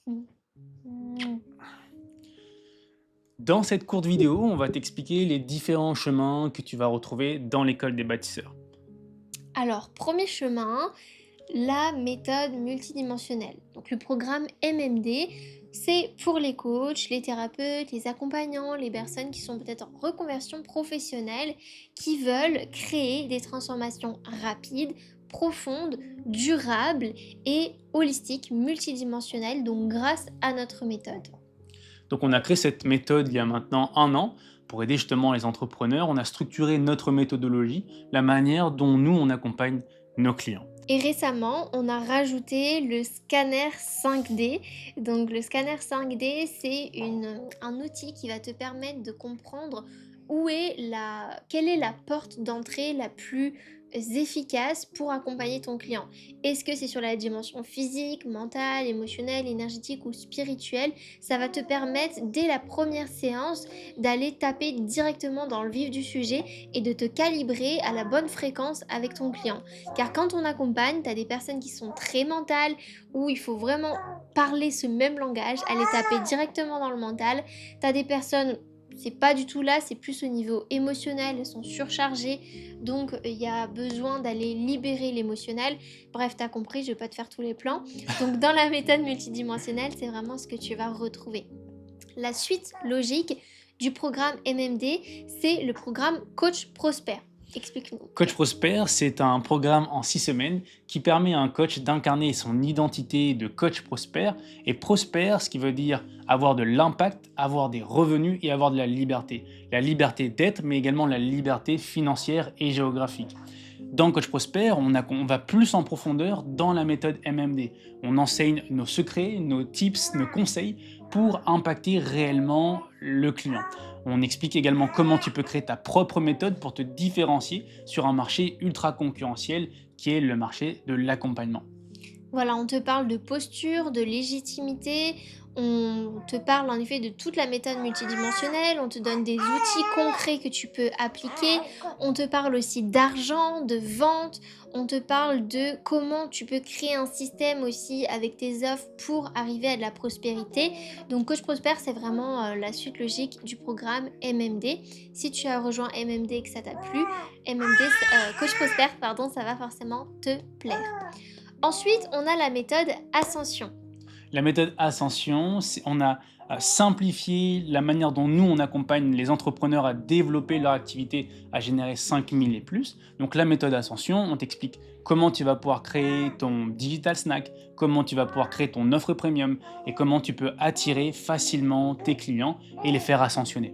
Mmh. Dans cette courte vidéo, on va t'expliquer les différents chemins que tu vas retrouver dans l'école des bâtisseurs. Alors, premier chemin, la méthode multidimensionnelle. Donc, le programme MMD, c'est pour les coachs, les thérapeutes, les accompagnants, les personnes qui sont peut-être en reconversion professionnelle, qui veulent créer des transformations rapides, profondes, durables et holistiques, multidimensionnelles, donc grâce à notre méthode. Donc on a créé cette méthode il y a maintenant 1 an pour aider justement les entrepreneurs. On a structuré notre méthodologie, la manière dont nous on accompagne nos clients. Et récemment, on a rajouté le scanner 5D. Donc le scanner 5D, c'est un outil qui va te permettre de comprendre quelle est la porte d'entrée la plus efficace pour accompagner ton client. Est-ce que c'est sur la dimension physique, mentale, émotionnelle, énergétique ou spirituelle? Ça va te permettre, dès la première séance, d'aller taper directement dans le vif du sujet et de te calibrer à la bonne fréquence avec ton client. Car quand on accompagne, tu as des personnes qui sont très mentales, où il faut vraiment parler ce même langage, aller taper directement dans le mental. Tu as des personnes, c'est pas du tout là, c'est plus au niveau émotionnel, elles sont surchargées, donc il y a besoin d'aller libérer l'émotionnel. Bref, tu as compris, je vais pas te faire tous les plans. Donc dans la méthode multidimensionnelle, c'est vraiment ce que tu vas retrouver. La suite logique du programme MMD, c'est le programme Coach Prosper. Explique-nous. Coach Prosper, c'est un programme en 6 semaines qui permet à un coach d'incarner son identité de coach prospère. Et prospère, ce qui veut dire avoir de l'impact, avoir des revenus et avoir de la liberté. La liberté d'être, mais également la liberté financière et géographique. Dans Coach Prosper, on va plus en profondeur dans la méthode MMD. On enseigne nos secrets, nos tips, nos conseils pour impacter réellement le client. On explique également comment tu peux créer ta propre méthode pour te différencier sur un marché ultra concurrentiel qui est le marché de l'accompagnement. Voilà, on te parle de posture, de légitimité, on te parle en effet de toute la méthode multidimensionnelle, on te donne des outils concrets que tu peux appliquer, on te parle aussi d'argent, de vente, on te parle de comment tu peux créer un système aussi avec tes offres pour arriver à de la prospérité. Donc Coach Prosper, c'est vraiment la suite logique du programme MMD. Si tu as rejoint MMD et que ça t'a plu, Coach Prosper, pardon, ça va forcément te plaire. Ensuite, on a la méthode Ascension. La méthode Ascension, on a simplifié la manière dont nous, on accompagne les entrepreneurs à développer leur activité, à générer 5000 et plus. Donc la méthode Ascension, on t'explique comment tu vas pouvoir créer ton digital snack, comment tu vas pouvoir créer ton offre premium et comment tu peux attirer facilement tes clients et les faire ascensionner.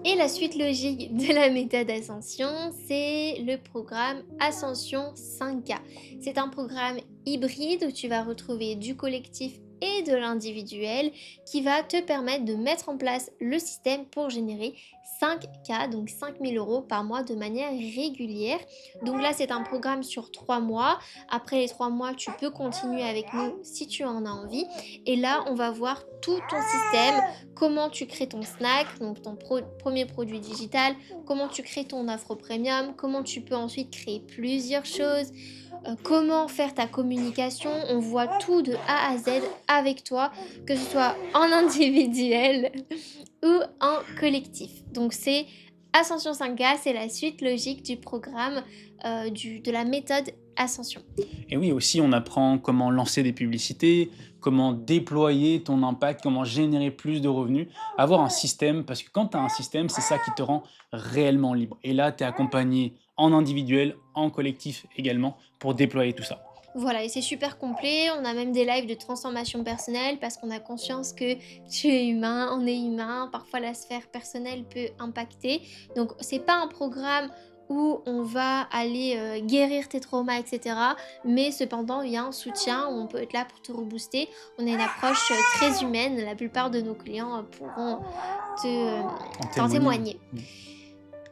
Et la suite logique de la méthode Ascension, c'est le programme Ascension 5K. C'est un programme hybride où tu vas retrouver du collectif et de l'individuel qui va te permettre de mettre en place le système pour générer 5K, donc 5 000 € par mois de manière régulière. Donc là, c'est un programme sur 3 mois. Après les 3 mois, tu peux continuer avec nous si tu en as envie. Et là, on va voir tout ton système, comment tu crées ton snack, donc ton premier produit digital, comment tu crées ton offre premium, comment tu peux ensuite créer plusieurs choses, comment faire ta communication. On voit tout de A à Z avec toi, que ce soit en individuel ou en collectif. Donc c'est Ascension 5K, c'est la suite logique du programme de la méthode Ascension. Et oui, aussi, on apprend comment lancer des publicités, comment déployer ton impact, comment générer plus de revenus, avoir un système, parce que quand tu as un système, c'est ça qui te rend réellement libre. Et là, tu es accompagné en individuel, en collectif également, pour déployer tout ça. Voilà, et c'est super complet. On a même des lives de transformation personnelle parce qu'on a conscience que tu es humain, on est humain. Parfois, la sphère personnelle peut impacter. Donc, c'est pas un programme où on va aller guérir tes traumas, etc. Mais cependant, il y a un soutien où on peut être là pour te rebooster. On a une approche très humaine. La plupart de nos clients pourront En t'en témoigner. témoigner.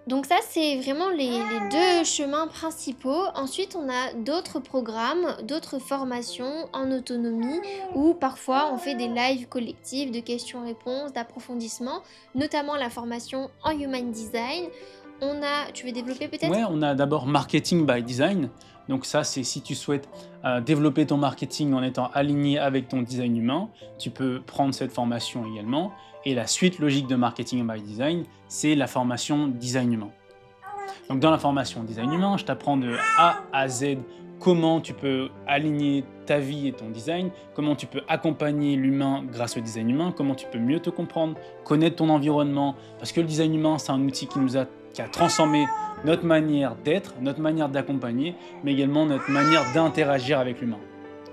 Donc ça, c'est vraiment les 2 chemins principaux. Ensuite, on a d'autres programmes, d'autres formations en autonomie où parfois on fait des lives collectifs de questions-réponses, d'approfondissement, notamment la formation en Human Design. Tu veux développer peut-être? Ouais, on a d'abord Marketing by Design, Donc ça, c'est si tu souhaites développer ton marketing en étant aligné avec ton design humain, tu peux prendre cette formation également. Et la suite logique de Marketing by Design, c'est la formation design humain. Donc dans la formation design humain, je t'apprends de A à Z comment tu peux aligner ta vie et ton design, comment tu peux accompagner l'humain grâce au design humain, comment tu peux mieux te comprendre, connaître ton environnement, parce que le design humain, c'est un outil qui a transformé notre manière d'être, notre manière d'accompagner, mais également notre manière d'interagir avec l'humain.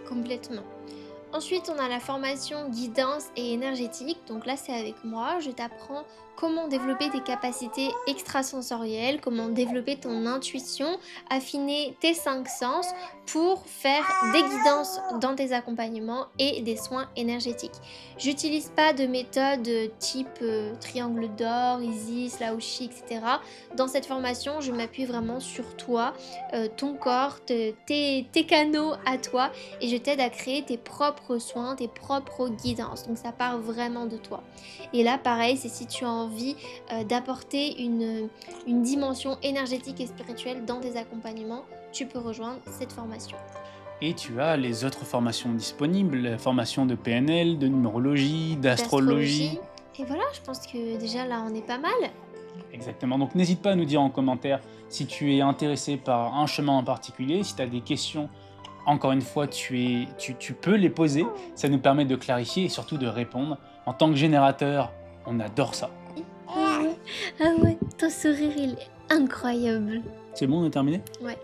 Complètement. Ensuite, on a la formation guidance et énergétique. Donc là, c'est avec moi. Je t'apprends comment développer tes capacités extrasensorielles, comment développer ton intuition, affiner tes cinq sens pour faire des guidances dans tes accompagnements et des soins énergétiques. J'utilise pas de méthode type triangle d'or, Isis, Laoshi, etc. Dans cette formation, je m'appuie vraiment sur toi, ton corps, tes canaux à toi et je t'aide à créer tes propres soins, tes propres guidances. Donc ça part vraiment de toi. Et là, pareil, c'est si tu as envie d'apporter une dimension énergétique et spirituelle dans tes accompagnements, tu peux rejoindre cette formation. Et tu as les autres formations disponibles, la formation de PNL, de numérologie, d'astrologie. D'astrologie. Et voilà, je pense que déjà là, on est pas mal. Exactement. Donc n'hésite pas à nous dire en commentaire si tu es intéressé par un chemin en particulier, si tu as des questions. Encore une fois, tu peux les poser, ça nous permet de clarifier et surtout de répondre. En tant que générateur, on adore ça. Ah ouais, ton sourire, il est incroyable. C'est bon, on est terminé? Ouais.